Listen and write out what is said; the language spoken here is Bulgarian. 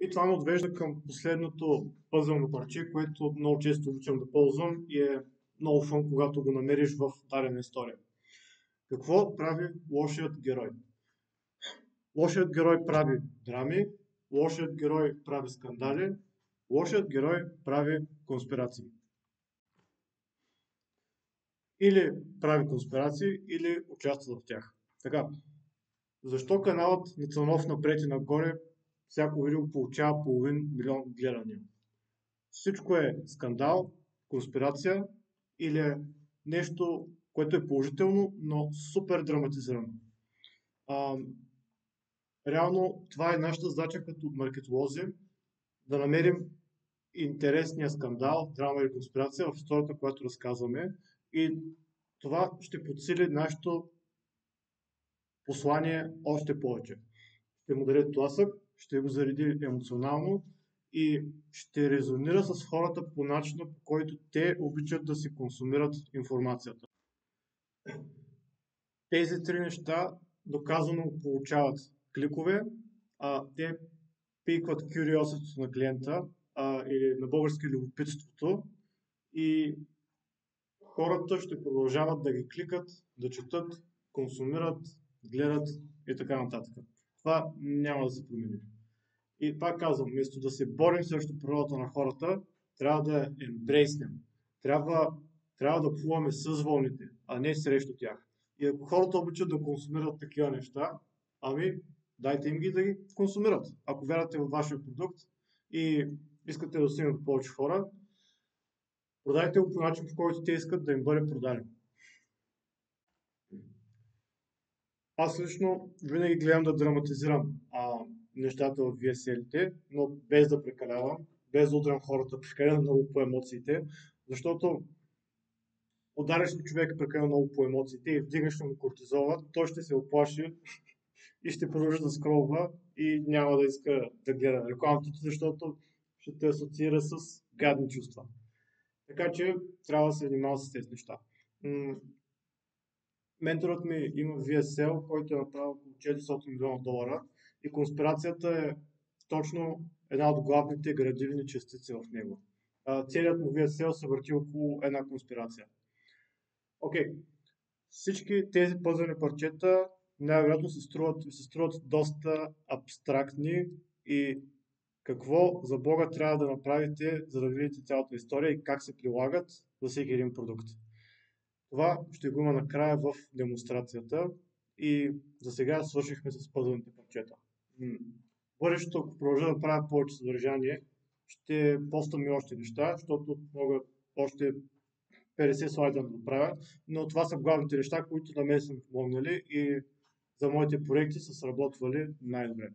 И това ме отвежда към последното пъзълно парче, което много често обичам да ползвам и е много фън, когато го намериш в дадена история. Какво прави лошият герой? Лошият герой прави драми, лошият герой прави скандали, лошият герой прави конспирации. Или прави конспирации, или участва в тях. Така, защо каналът на Цанов напред и нагоре всяко видео получава половин милион гледания? Всичко е скандал, конспирация или е нещо, което е положително, но супер драматизирано. Реално това е нашата задача като маркетолози, да намерим интересния скандал, драма или конспирация в историята, която разказваме, и това ще подсили нашето послание още повече. Ще му даде тласък, ще го зареди емоционално и ще резонира с хората по начина, по който те обичат да си консумират информацията. Тези три неща доказано получават кликове, те пикват curiosity на клиента, или на български любопитството, и хората ще продължават да ги кликат, да четат, консумират, гледат и така нататък. Това няма да се промени. И пак казвам, вместо да се борим срещу природата на хората, трябва да я ембрейснем. Трябва да плуваме с вълните, а не срещу тях. И ако хората обичат да консумират такива неща, дайте им ги да ги консумират. Ако вярвате във вашия продукт и искате да достигнат повече хора, продайте го по начин, по който те искат да им бъде продаден. Аз лично винаги гледам да драматизирам нещата в VSL-те, но без да прекалявам, без да удрям хората прекалено много по емоциите, защото удариш ли човека прекалено много по емоциите и вдигаш му кортизола, той ще се оплаши и ще продължи да скролва и няма да иска да гледа рекламата, защото ще те асоциира с гадни чувства. Така че трябва да се внимава с тези неща. Менторът ми има VSL, който е направил около $400 милиона и конспирацията е точно една от главните градивни частици в него. Целият му VSL се върти около една конспирация. Окей, всички тези пъзълни парчета най-вероятно се струват доста абстрактни и какво за Бога трябва да направите, за да видите цялата история и как се прилагат за всеки един продукт. Това ще го има накрая в демонстрацията и за сега свършихме с пъзълните парчета. В бъдещето, ако продължа да правя повече съдържание, ще поствам и още неща, защото мога още 50 слайда да направя, но това са главните неща, които на мен са ми помогнали и за моите проекти са сработвали най-добре.